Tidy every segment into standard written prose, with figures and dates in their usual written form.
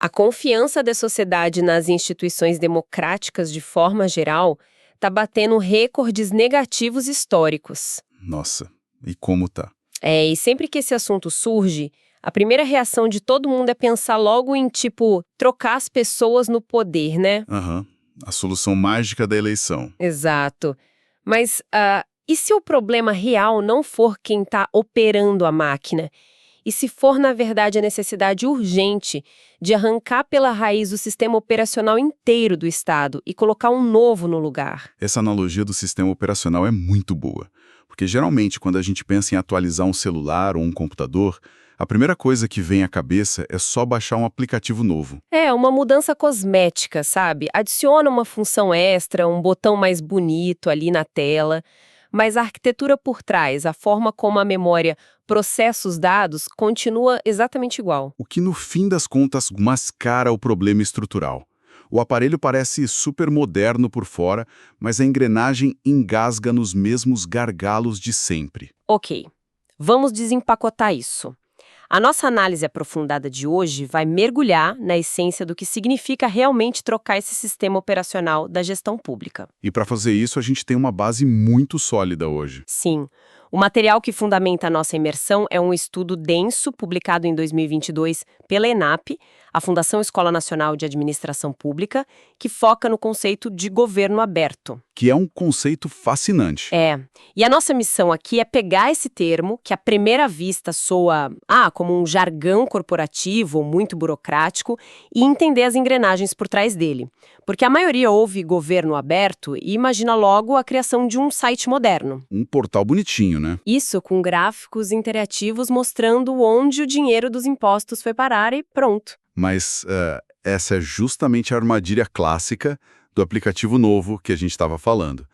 A confiança da sociedade nas instituições democráticas de forma geral está batendo recordes negativos históricos. Nossa, e como tá? E sempre que esse assunto surge, a primeira reação de todo mundo é pensar logo em, trocar as pessoas no poder, né? Aham, a solução mágica da eleição. Exato. Mas e se o problema real não for quem está operando a máquina? E se for, na verdade, a necessidade urgente de arrancar pela raiz o sistema operacional inteiro do Estado e colocar um novo no lugar? Essa analogia do sistema operacional é muito boa, porque geralmente quando a gente pensa em atualizar um celular ou um computador, a primeira coisa que vem à cabeça é só baixar um aplicativo novo. É, uma mudança cosmética, sabe? Adiciona uma função extra, um botão mais bonito ali na tela. Mas a arquitetura por trás, a forma como a memória processa os dados, continua exatamente igual. O que no fim das contas mascara o problema estrutural. O aparelho parece super moderno por fora, mas a engrenagem engasga nos mesmos gargalos de sempre. Ok, vamos desempacotar isso. A nossa análise aprofundada de hoje vai mergulhar na essência do que significa realmente trocar esse sistema operacional da gestão pública. E para fazer isso, a gente tem uma base muito sólida hoje. Sim, o material que fundamenta a nossa imersão é um estudo denso publicado em 2022 pela ENAP, a Fundação Escola Nacional de Administração Pública, que foca no conceito de governo aberto. Que é um conceito fascinante. E a nossa missão aqui é pegar esse termo, que à primeira vista soa como um jargão corporativo ou muito burocrático, e entender as engrenagens por trás dele. Porque a maioria ouve governo aberto e imagina logo a criação de um site moderno. Um portal bonitinho, né? Isso com gráficos interativos mostrando onde o dinheiro dos impostos foi parar e pronto. Mas essa é justamente a armadilha clássica do aplicativo novo que a gente estava falando.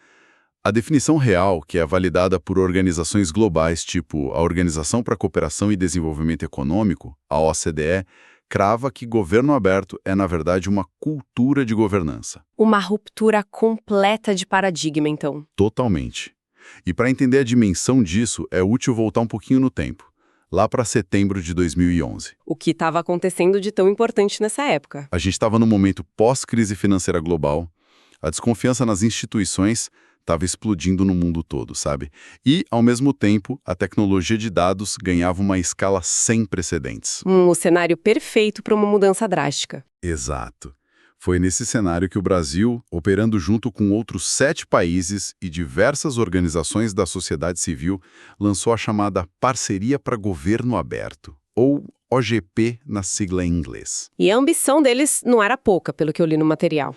A definição real, que é validada por organizações globais tipo a Organização para a Cooperação e Desenvolvimento Econômico, a OCDE, crava que governo aberto é, na verdade, uma cultura de governança. Uma ruptura completa de paradigma, então. Totalmente. E para entender a dimensão disso, é útil voltar um pouquinho no tempo, lá para setembro de 2011. O que estava acontecendo de tão importante nessa época? A gente estava num momento pós-crise financeira global, a desconfiança nas instituições estava explodindo no mundo todo, sabe? E, ao mesmo tempo, a tecnologia de dados ganhava uma escala sem precedentes. O cenário perfeito para uma mudança drástica. Exato. Foi nesse cenário que o Brasil, operando junto com outros 7 países e diversas organizações da sociedade civil, lançou a chamada Parceria para Governo Aberto, ou OGP na sigla em inglês. E a ambição deles não era pouca, pelo que eu li no material.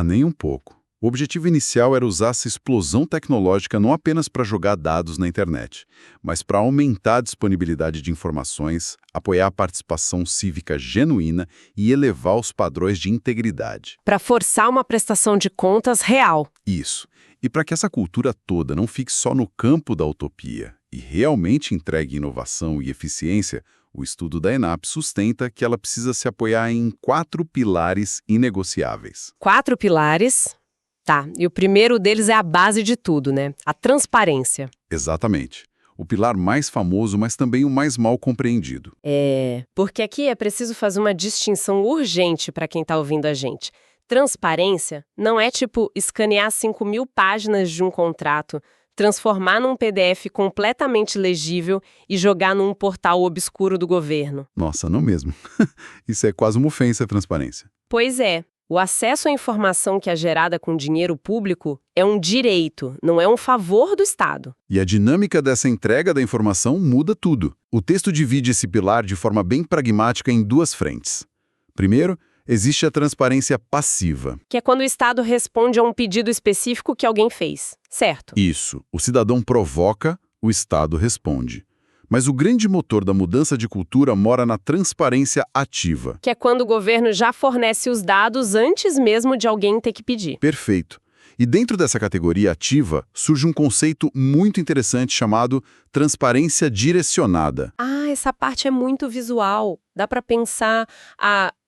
Nem um pouco. O objetivo inicial era usar essa explosão tecnológica não apenas para jogar dados na internet, mas para aumentar a disponibilidade de informações, apoiar a participação cívica genuína e elevar os padrões de integridade. Para forçar uma prestação de contas real. Isso. E para que essa cultura toda não fique só no campo da utopia e realmente entregue inovação e eficiência, o estudo da ENAP sustenta que ela precisa se apoiar em 4 pilares inegociáveis. 4 pilares... Tá, e o primeiro deles é a base de tudo, né? A transparência. Exatamente. O pilar mais famoso, mas também o mais mal compreendido. Porque aqui é preciso fazer uma distinção urgente para quem está ouvindo a gente. Transparência não é tipo escanear 5.000 páginas de um contrato, transformar num PDF completamente legível e jogar num portal obscuro do governo. Nossa, não mesmo. Isso é quase uma ofensa à transparência. Pois é. O acesso à informação que é gerada com dinheiro público é um direito, não é um favor do Estado. E a dinâmica dessa entrega da informação muda tudo. O texto divide esse pilar de forma bem pragmática em 2 frentes. Primeiro, existe a transparência passiva. Que é quando o Estado responde a um pedido específico que alguém fez, certo? Isso. O cidadão provoca, o Estado responde. Mas o grande motor da mudança de cultura mora na transparência ativa. Que é quando o governo já fornece os dados antes mesmo de alguém ter que pedir. Perfeito. E dentro dessa categoria ativa, surge um conceito muito interessante chamado transparência direcionada. Essa parte é muito visual. Dá para pensar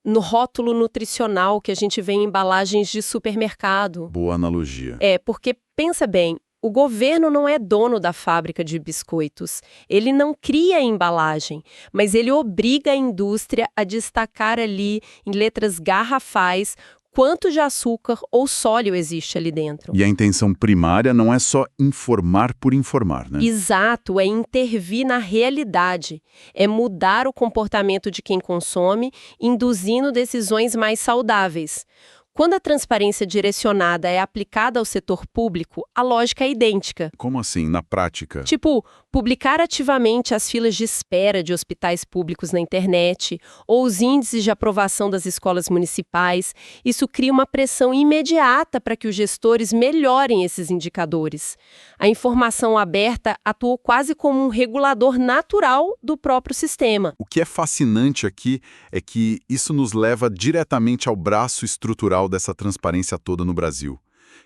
no rótulo nutricional que a gente vê em embalagens de supermercado. Boa analogia. Porque, pensa bem, O governo não é dono da fábrica de biscoitos. Ele não cria a embalagem, mas ele obriga a indústria a destacar ali, em letras garrafais, quanto de açúcar ou sódio existe ali dentro. E a intenção primária não é só informar por informar, né? Exato, é intervir na realidade, é mudar o comportamento de quem consome, induzindo decisões mais saudáveis. Quando a transparência direcionada é aplicada ao setor público, a lógica é idêntica. Como assim, na prática? Tipo, publicar ativamente as filas de espera de hospitais públicos na internet ou os índices de aprovação das escolas municipais, isso cria uma pressão imediata para que os gestores melhorem esses indicadores. A informação aberta atuou quase como um regulador natural do próprio sistema. O que é fascinante aqui é que isso nos leva diretamente ao braço estrutural dessa transparência toda no Brasil,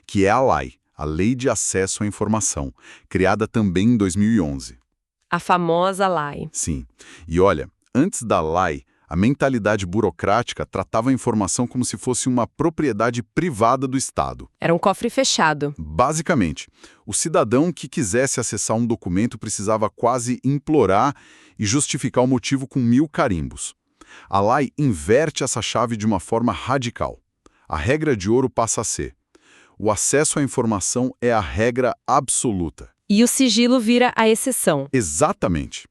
que é a LAI, a Lei de Acesso à Informação, criada também em 2011. A famosa LAI. Sim. E olha, antes da LAI, a mentalidade burocrática tratava a informação como se fosse uma propriedade privada do Estado. Era um cofre fechado. Basicamente, o cidadão que quisesse acessar um documento precisava quase implorar e justificar o motivo com 1000 carimbos. A LAI inverte essa chave de uma forma radical. A regra de ouro passa a ser: o acesso à informação é a regra absoluta. E o sigilo vira a exceção. Exatamente.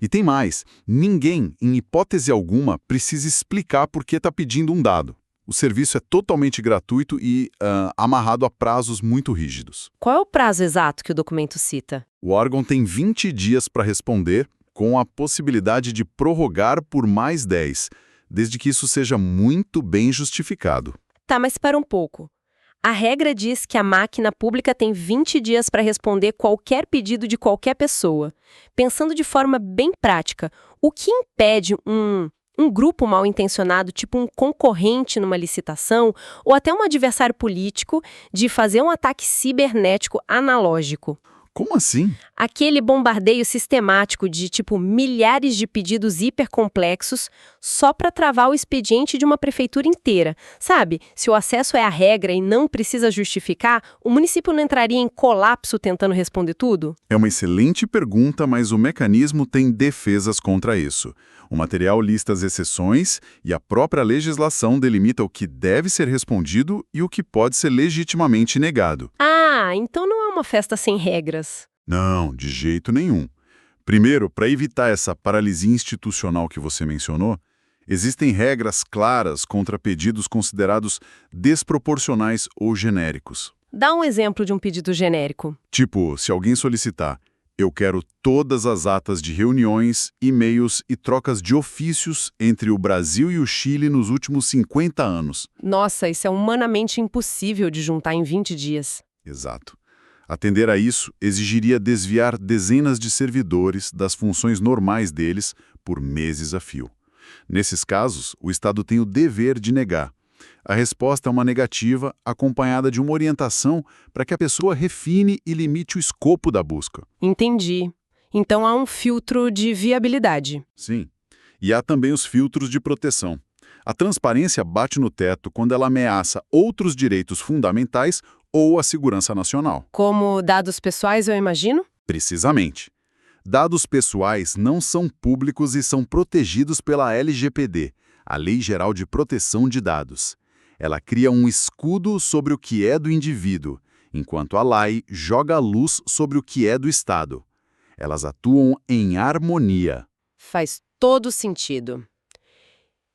E tem mais, ninguém, em hipótese alguma, precisa explicar por que está pedindo um dado. O serviço é totalmente gratuito e amarrado a prazos muito rígidos. Qual é o prazo exato que o documento cita? O órgão tem 20 dias para responder, com a possibilidade de prorrogar por mais 10, desde que isso seja muito bem justificado. Tá, mas para um pouco. A regra diz que a máquina pública tem 20 dias para responder qualquer pedido de qualquer pessoa. Pensando de forma bem prática, o que impede um grupo mal-intencionado, tipo um concorrente numa licitação, ou até um adversário político, de fazer um ataque cibernético analógico? Como assim? Aquele bombardeio sistemático de, milhares de pedidos hipercomplexos só para travar o expediente de uma prefeitura inteira. Sabe, se o acesso é a regra e não precisa justificar, o município não entraria em colapso tentando responder tudo? É uma excelente pergunta, mas o mecanismo tem defesas contra isso. O material lista as exceções e a própria legislação delimita o que deve ser respondido e o que pode ser legitimamente negado. Ah, então não é uma festa sem regras. Não, de jeito nenhum. Primeiro, para evitar essa paralisia institucional que você mencionou, existem regras claras contra pedidos considerados desproporcionais ou genéricos. Dá um exemplo de um pedido genérico. Tipo, se alguém solicitar: eu quero todas as atas de reuniões, e-mails e trocas de ofícios entre o Brasil e o Chile nos últimos 50 anos. Nossa, isso é humanamente impossível de juntar em 20 dias. Exato. Atender a isso exigiria desviar dezenas de servidores das funções normais deles por meses a fio. Nesses casos, o Estado tem o dever de negar. A resposta é uma negativa acompanhada de uma orientação para que a pessoa refine e limite o escopo da busca. Entendi. Então há um filtro de viabilidade. Sim. E há também os filtros de proteção. A transparência bate no teto quando ela ameaça outros direitos fundamentais ou a segurança nacional. Como dados pessoais, eu imagino? Precisamente. Dados pessoais não são públicos e são protegidos pela LGPD, a Lei Geral de Proteção de Dados. Ela cria um escudo sobre o que é do indivíduo, enquanto a LAI joga a luz sobre o que é do Estado. Elas atuam em harmonia. Faz todo sentido.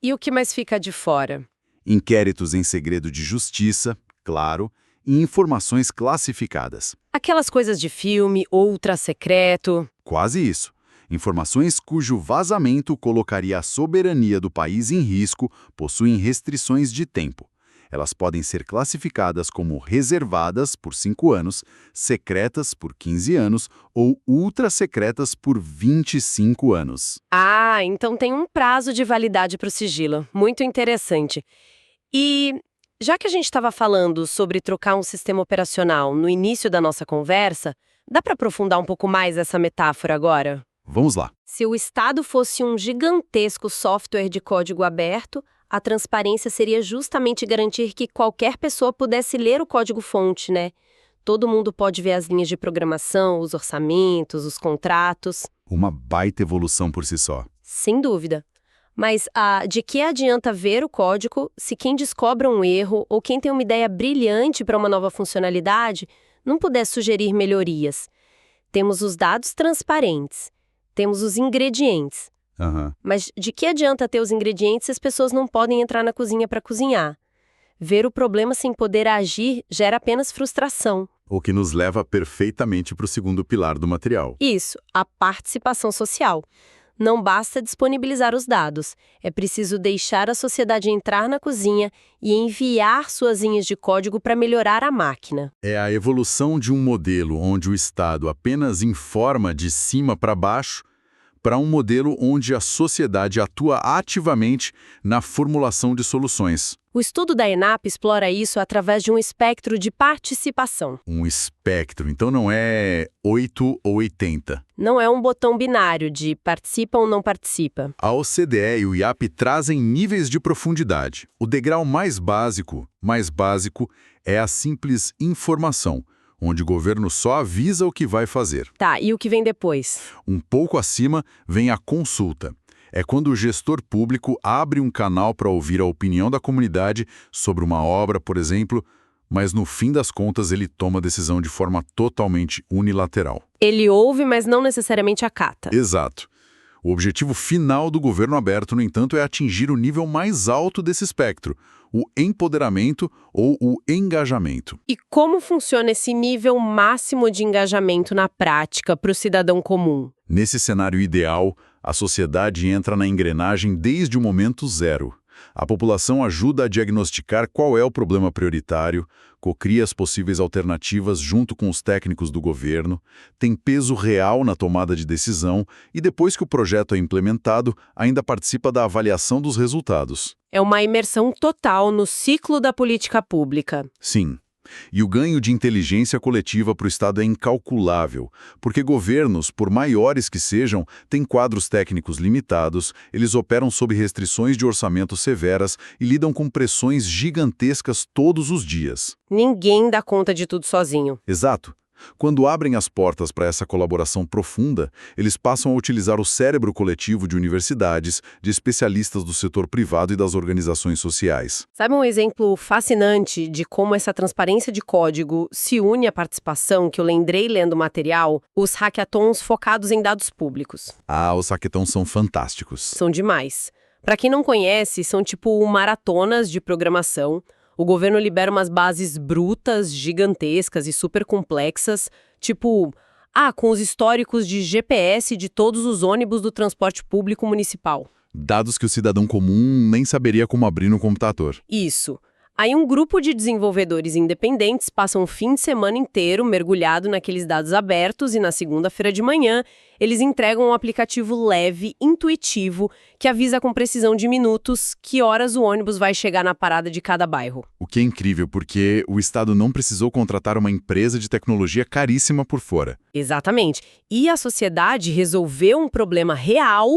E o que mais fica de fora? Inquéritos em segredo de justiça, claro, e informações classificadas. Aquelas coisas de filme, ultra secreto. Quase isso. Informações cujo vazamento colocaria a soberania do país em risco possuem restrições de tempo. Elas podem ser classificadas como reservadas por 5 anos, secretas por 15 anos ou ultra secretas por 25 anos. Ah, então tem um prazo de validade para o sigilo. Muito interessante. E já que a gente estava falando sobre trocar um sistema operacional no início da nossa conversa, dá para aprofundar um pouco mais essa metáfora agora? Vamos lá. Se o Estado fosse um gigantesco software de código aberto, a transparência seria justamente garantir que qualquer pessoa pudesse ler o código-fonte, né? Todo mundo pode ver as linhas de programação, os orçamentos, os contratos. Uma baita evolução por si só. Sem dúvida. Mas de que adianta ver o código se quem descobre um erro ou quem tem uma ideia brilhante para uma nova funcionalidade não puder sugerir melhorias? Temos os dados transparentes, temos os ingredientes. Mas de que adianta ter os ingredientes se as pessoas não podem entrar na cozinha para cozinhar? Ver o problema sem poder agir gera apenas frustração. O que nos leva perfeitamente para o segundo pilar do material. Isso, a participação social. Não basta disponibilizar os dados, é preciso deixar a sociedade entrar na cozinha e enviar suas linhas de código para melhorar a máquina. É a evolução de um modelo onde o Estado apenas informa de cima para baixo para um modelo onde a sociedade atua ativamente na formulação de soluções. O estudo da ENAP explora isso através de um espectro de participação. Um espectro, então não é 8 ou 80. Não é um botão binário de participa ou não participa. A OCDE e o IAP trazem níveis de profundidade. O degrau mais básico é a simples informação, onde o governo só avisa o que vai fazer. Tá, e o que vem depois? Um pouco acima vem a consulta. É quando o gestor público abre um canal para ouvir a opinião da comunidade sobre uma obra, por exemplo, mas no fim das contas ele toma a decisão de forma totalmente unilateral. Ele ouve, mas não necessariamente acata. Exato. O objetivo final do governo aberto, no entanto, é atingir o nível mais alto desse espectro, o empoderamento ou o engajamento. E como funciona esse nível máximo de engajamento na prática para o cidadão comum? Nesse cenário ideal, a sociedade entra na engrenagem desde o momento zero. A população ajuda a diagnosticar qual é o problema prioritário, cocria as possíveis alternativas junto com os técnicos do governo, tem peso real na tomada de decisão e, depois que o projeto é implementado, ainda participa da avaliação dos resultados. É uma imersão total no ciclo da política pública. Sim. E o ganho de inteligência coletiva para o Estado é incalculável, porque governos, por maiores que sejam, têm quadros técnicos limitados, eles operam sob restrições de orçamento severas e lidam com pressões gigantescas todos os dias. Ninguém dá conta de tudo sozinho. Exato. Quando abrem as portas para essa colaboração profunda, eles passam a utilizar o cérebro coletivo de universidades, de especialistas do setor privado e das organizações sociais. Sabe um exemplo fascinante de como essa transparência de código se une à participação que eu lembrei lendo o material? Os hackathons focados em dados públicos. Os hackathons são fantásticos. São demais. Para quem não conhece, são tipo maratonas de programação. O governo libera umas bases brutas, gigantescas e super complexas, tipo, com os históricos de GPS de todos os ônibus do transporte público municipal. Dados que o cidadão comum nem saberia como abrir no computador. Isso. Aí um grupo de desenvolvedores independentes passa um fim de semana inteiro mergulhado naqueles dados abertos e na segunda-feira de manhã eles entregam um aplicativo leve, intuitivo, que avisa com precisão de minutos que horas o ônibus vai chegar na parada de cada bairro. O que é incrível, porque o Estado não precisou contratar uma empresa de tecnologia caríssima por fora. Exatamente. E a sociedade resolveu um problema real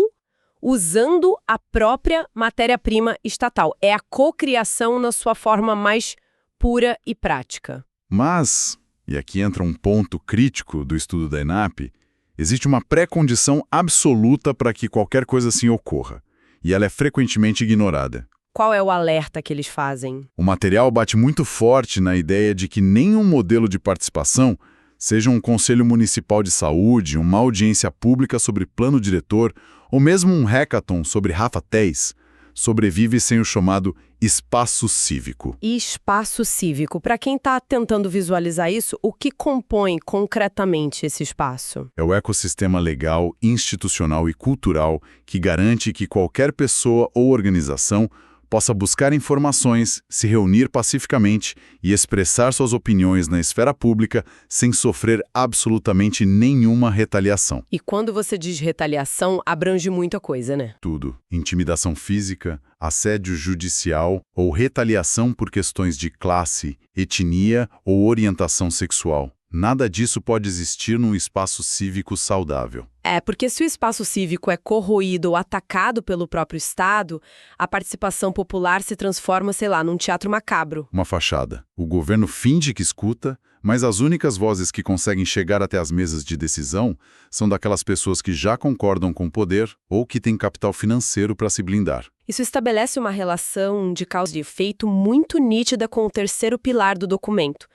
usando a própria matéria-prima estatal. É a cocriação na sua forma mais pura e prática. Mas, e aqui entra um ponto crítico do estudo da ENAP, existe uma pré-condição absoluta para que qualquer coisa assim ocorra, e ela é frequentemente ignorada. Qual é o alerta que eles fazem? O material bate muito forte na ideia de que nenhum modelo de participação, seja um conselho municipal de saúde, uma audiência pública sobre plano diretor, ou mesmo um hackathon sobre Rafa-Tés, sobrevive sem o chamado espaço cívico. E espaço cívico, para quem está tentando visualizar isso, o que compõe concretamente esse espaço? É o ecossistema legal, institucional e cultural que garante que qualquer pessoa ou organização possa buscar informações, se reunir pacificamente e expressar suas opiniões na esfera pública sem sofrer absolutamente nenhuma retaliação. E quando você diz retaliação, abrange muita coisa, né? Tudo. Intimidação física, assédio judicial ou retaliação por questões de classe, etnia ou orientação sexual. Nada disso pode existir num espaço cívico saudável. Porque se o espaço cívico é corroído ou atacado pelo próprio Estado, a participação popular se transforma, sei lá, num teatro macabro. Uma fachada. O governo finge que escuta, Mas as únicas vozes que conseguem chegar até as mesas de decisão são daquelas pessoas que já concordam com o poder ou que têm capital financeiro para se blindar. Isso estabelece uma relação de causa e efeito muito nítida com o terceiro pilar do documento.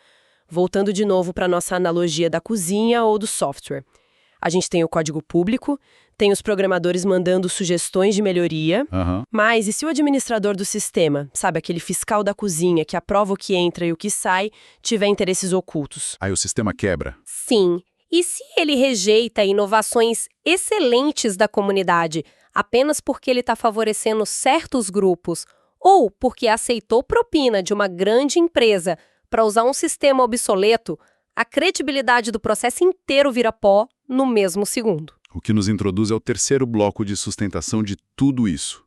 Voltando de novo para a nossa analogia da cozinha ou do software. A gente tem o código público, tem os programadores mandando sugestões de melhoria, mas e se o administrador do sistema, sabe, aquele fiscal da cozinha que aprova o que entra e o que sai, tiver interesses ocultos? Aí o sistema quebra. Sim. E se ele rejeita inovações excelentes da comunidade apenas porque ele está favorecendo certos grupos ou porque aceitou propina de uma grande empresa para usar um sistema obsoleto, a credibilidade do processo inteiro vira pó no mesmo segundo. O que nos introduz ao terceiro bloco de sustentação de tudo isso,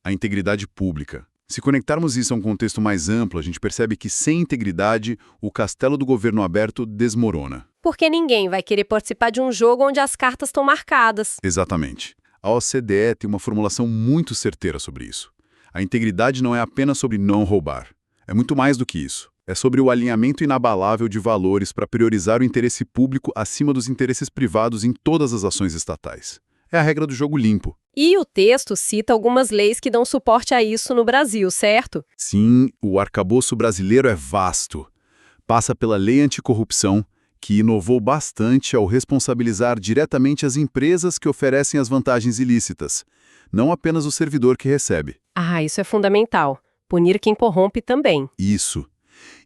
a integridade pública. Se conectarmos isso a um contexto mais amplo, a gente percebe que sem integridade, o castelo do governo aberto desmorona. Porque ninguém vai querer participar de um jogo onde as cartas estão marcadas. Exatamente. A OCDE tem uma formulação muito certeira sobre isso. A integridade não é apenas sobre não roubar. É muito mais do que isso. É sobre o alinhamento inabalável de valores para priorizar o interesse público acima dos interesses privados em todas as ações estatais. É a regra do jogo limpo. E o texto cita algumas leis que dão suporte a isso no Brasil, certo? Sim, o arcabouço brasileiro é vasto. Passa pela Lei Anticorrupção, que inovou bastante ao responsabilizar diretamente as empresas que oferecem as vantagens ilícitas, não apenas o servidor que recebe. Ah, isso é fundamental. Punir quem corrompe também. Isso.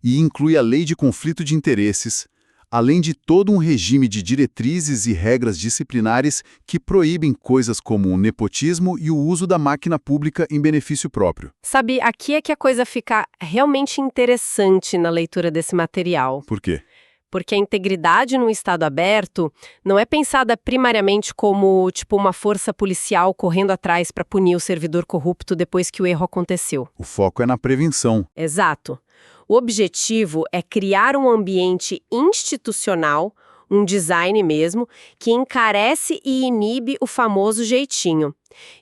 E inclui a Lei de Conflito de Interesses, além de todo um regime de diretrizes e regras disciplinares que proíbem coisas como o nepotismo e o uso da máquina pública em benefício próprio. Sabe, aqui é que a coisa fica realmente interessante na leitura desse material. Por quê? Porque a integridade num Estado aberto não é pensada primariamente como, tipo, uma força policial correndo atrás para punir o servidor corrupto depois que o erro aconteceu. O foco é na prevenção. Exato. O objetivo é criar um ambiente institucional, um design mesmo, que encarece e inibe o famoso jeitinho.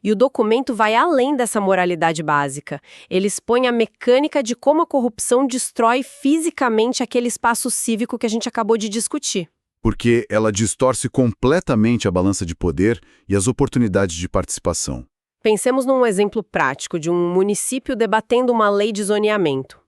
E o documento vai além dessa moralidade básica. Ele expõe a mecânica de como a corrupção destrói fisicamente aquele espaço cívico que a gente acabou de discutir. Porque ela distorce completamente a balança de poder e as oportunidades de participação. Pensemos num exemplo prático de um município debatendo uma lei de zoneamento.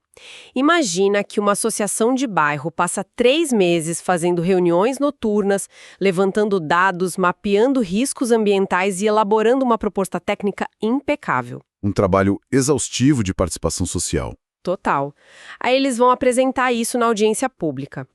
Imagina que uma associação de bairro passa 3 meses fazendo reuniões noturnas, levantando dados, mapeando riscos ambientais e elaborando uma proposta técnica impecável. Um trabalho exaustivo de participação social. Total. Aí eles vão apresentar isso na audiência pública.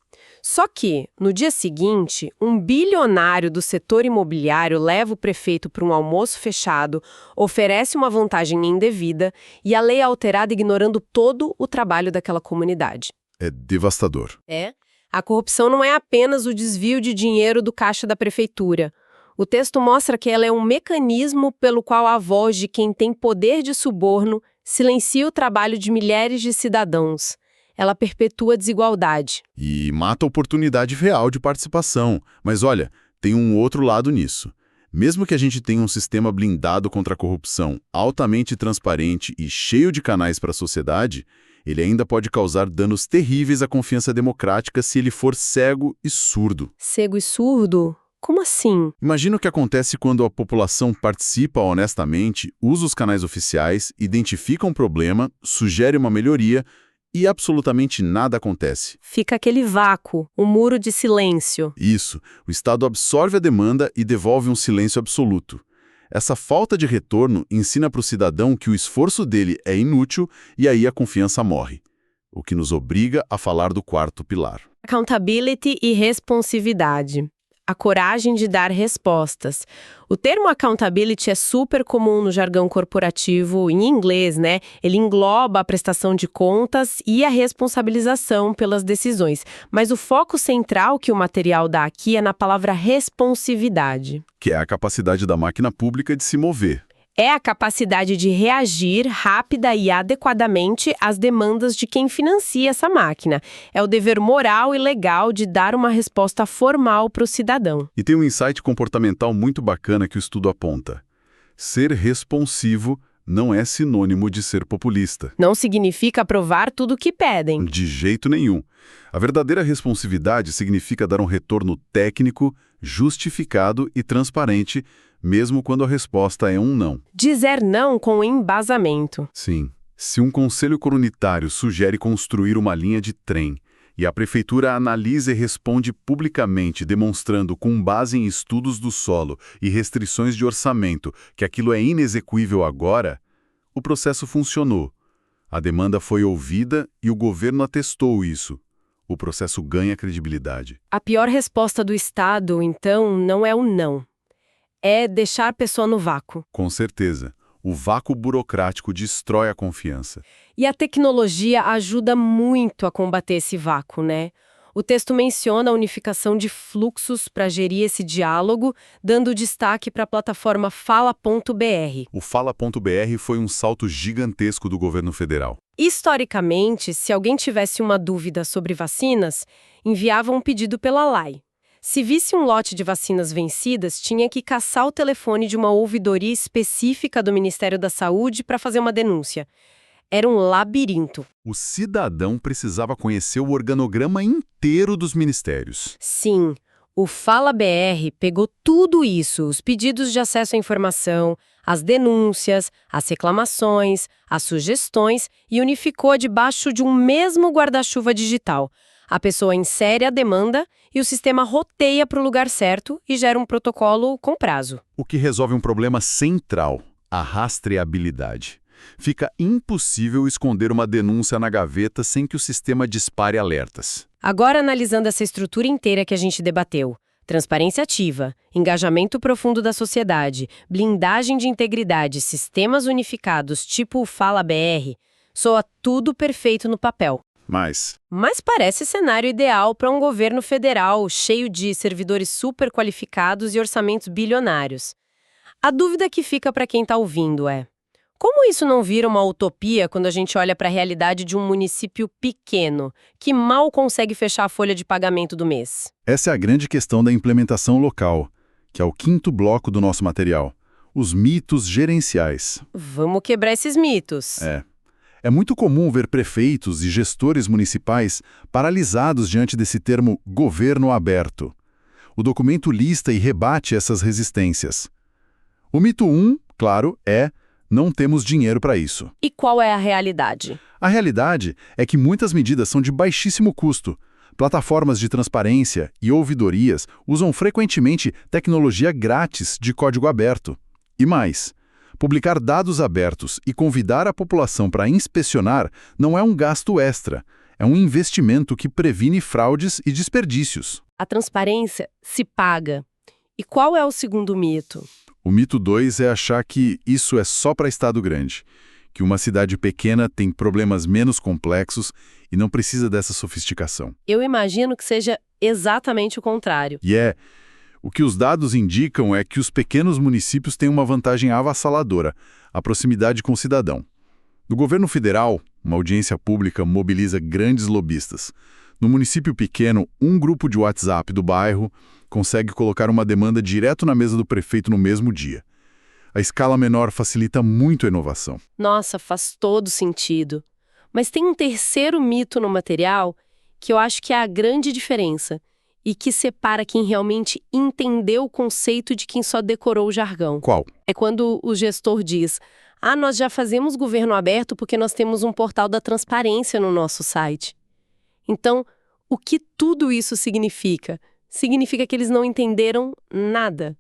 Só que, no dia seguinte, um bilionário do setor imobiliário leva o prefeito para um almoço fechado, oferece uma vantagem indevida e a lei é alterada ignorando todo o trabalho daquela comunidade. É devastador. É. A corrupção não é apenas o desvio de dinheiro do caixa da prefeitura. O texto mostra que ela é um mecanismo pelo qual a voz de quem tem poder de suborno silencia o trabalho de milhares de cidadãos. Ela perpetua a desigualdade. E mata a oportunidade real de participação. Mas olha, tem um outro lado nisso. Mesmo que a gente tenha um sistema blindado contra a corrupção, altamente transparente e cheio de canais para a sociedade, ele ainda pode causar danos terríveis à confiança democrática se ele for cego e surdo. Cego e surdo? Como assim? Imagina o que acontece quando a população participa honestamente, usa os canais oficiais, identifica um problema, sugere uma melhoria e absolutamente nada acontece. Fica aquele vácuo, um muro de silêncio. Isso. O Estado absorve a demanda e devolve um silêncio absoluto. Essa falta de retorno ensina para o cidadão que o esforço dele é inútil e aí a confiança morre. O que nos obriga a falar do quarto pilar. Accountability e responsividade. A coragem de dar respostas. O termo accountability é super comum no jargão corporativo, em inglês, né? Ele engloba a prestação de contas e a responsabilização pelas decisões. Mas o foco central que o material dá aqui é na palavra responsividade. Que é a capacidade da máquina pública de se mover. É a capacidade de reagir rápida e adequadamente às demandas de quem financia essa máquina. É o dever moral e legal de dar uma resposta formal para o cidadão. E tem um insight comportamental muito bacana que o estudo aponta. Ser responsivo não é sinônimo de ser populista. Não significa aprovar tudo o que pedem. De jeito nenhum. A verdadeira responsividade significa dar um retorno técnico, justificado e transparente, mesmo quando a resposta é um não. Dizer não com embasamento. Sim. Se um conselho comunitário sugere construir uma linha de trem e a prefeitura analisa e responde publicamente, demonstrando com base em estudos do solo e restrições de orçamento que aquilo é inexequível agora, o processo funcionou. A demanda foi ouvida e o governo atestou isso. O processo ganha credibilidade. A pior resposta do Estado, então, não é o não. É deixar a pessoa no vácuo. Com certeza. O vácuo burocrático destrói a confiança. E a tecnologia ajuda muito a combater esse vácuo, né? O texto menciona a unificação de fluxos para gerir esse diálogo, dando destaque para a plataforma Fala.br. O Fala.br foi um salto gigantesco do governo federal. Historicamente, se alguém tivesse uma dúvida sobre vacinas, enviava um pedido pela LAI. Se visse um lote de vacinas vencidas, tinha que caçar o telefone de uma ouvidoria específica do Ministério da Saúde para fazer uma denúncia. Era um labirinto. O cidadão precisava conhecer o organograma inteiro dos ministérios. Sim, o Fala BR pegou tudo isso, os pedidos de acesso à informação, as denúncias, as reclamações, as sugestões e unificou debaixo de um mesmo guarda-chuva digital. A pessoa insere a demanda e o sistema roteia para o lugar certo e gera um protocolo com prazo. O que resolve um problema central, a rastreabilidade. Fica impossível esconder uma denúncia na gaveta sem que o sistema dispare alertas. Agora, analisando essa estrutura inteira que a gente debateu, transparência ativa, engajamento profundo da sociedade, blindagem de integridade, sistemas unificados tipo o Fala BR, soa tudo perfeito no papel. Mas parece cenário ideal para um governo federal cheio de servidores super qualificados e orçamentos bilionários. A dúvida que fica para quem está ouvindo é: como isso não vira uma utopia quando a gente olha para a realidade de um município pequeno, que mal consegue fechar a folha de pagamento do mês? essa é a grande questão da implementação local, que é o quinto bloco do nosso material. Os mitos gerenciais. Vamos quebrar esses mitos. É muito comum ver prefeitos e gestores municipais paralisados diante desse termo governo aberto. O documento lista e rebate essas resistências. O mito 1, claro, é: não temos dinheiro para isso. E qual é a realidade? A realidade é que muitas medidas são de baixíssimo custo. Plataformas de transparência e ouvidorias usam frequentemente tecnologia grátis de código aberto. E mais, publicar dados abertos e convidar a população para inspecionar não é um gasto extra, é um investimento que previne fraudes e desperdícios. A transparência se paga. E qual é o segundo mito? O mito 2 é achar que isso é só para estado grande, que uma cidade pequena tem problemas menos complexos e não precisa dessa sofisticação. Eu imagino que seja exatamente o contrário. O que os dados indicam é que os pequenos municípios têm uma vantagem avassaladora: a proximidade com o cidadão. No governo federal, uma audiência pública mobiliza grandes lobistas. No município pequeno, um grupo de WhatsApp do bairro consegue colocar uma demanda direto na mesa do prefeito no mesmo dia. A escala menor facilita muito a inovação. Nossa, faz todo sentido. Mas tem um terceiro mito no material que eu acho que é a grande diferença e que separa quem realmente entendeu o conceito de quem só decorou o jargão. Qual? É quando o gestor diz: nós já fazemos governo aberto porque nós temos um portal da transparência no nosso site. Então, o que tudo isso significa? Significa que eles não entenderam nada.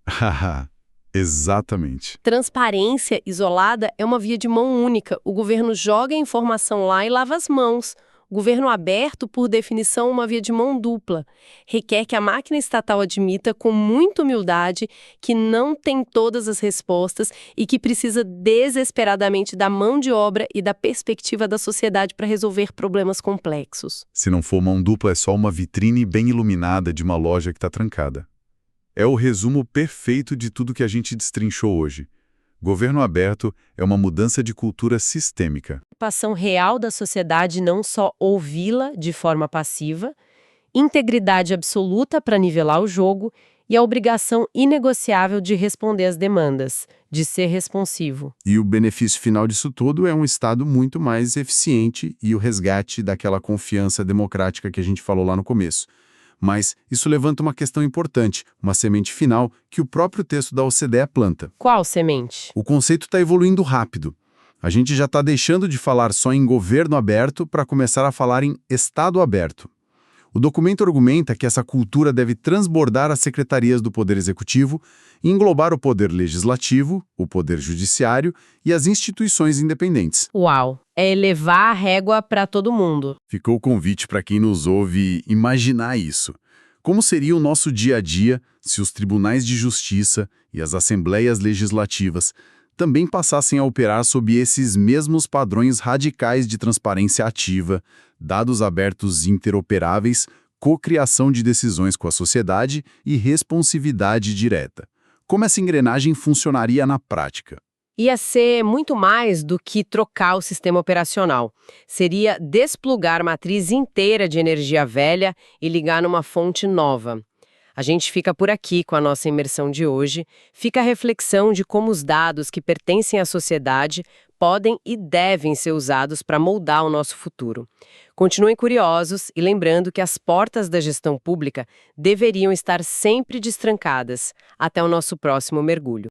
Exatamente. Transparência isolada é uma via de mão única. O governo joga a informação lá e lava as mãos. O governo aberto, por definição, é uma via de mão dupla. Requer que a máquina estatal admita com muita humildade que não tem todas as respostas e que precisa desesperadamente da mão de obra e da perspectiva da sociedade para resolver problemas complexos. Se não for mão dupla, é só uma vitrine bem iluminada de uma loja que está trancada. É o resumo perfeito de tudo que a gente destrinchou hoje. Governo aberto é uma mudança de cultura sistêmica. Participação real da sociedade, não só ouvi-la de forma passiva, integridade absoluta para nivelar o jogo e a obrigação inegociável de responder às demandas, de ser responsivo. E o benefício final disso tudo é um Estado muito mais eficiente e o resgate daquela confiança democrática que a gente falou lá no começo. Mas isso levanta uma questão importante, uma semente final que o próprio texto da OCDE planta. Qual semente? O conceito está evoluindo rápido. A gente já está deixando de falar só em governo aberto para começar a falar em Estado aberto. O documento argumenta que essa cultura deve transbordar as secretarias do Poder Executivo e englobar o Poder Legislativo, o Poder Judiciário e as instituições independentes. Uau! É elevar a régua para todo mundo. Ficou o convite para quem nos ouve imaginar isso. Como seria o nosso dia a dia se os tribunais de justiça e as assembleias legislativas também passassem a operar sob esses mesmos padrões radicais de transparência ativa, dados abertos interoperáveis, cocriação de decisões com a sociedade e responsividade direta? Como essa engrenagem funcionaria na prática? Ia ser muito mais do que trocar o sistema operacional. Seria desplugar a matriz inteira de energia velha e ligar numa fonte nova. A gente fica por aqui com a nossa imersão de hoje. Fica a reflexão de como os dados que pertencem à sociedade podem e devem ser usados para moldar o nosso futuro. Continuem curiosos e lembrando que as portas da gestão pública deveriam estar sempre destrancadas. Até o nosso próximo mergulho.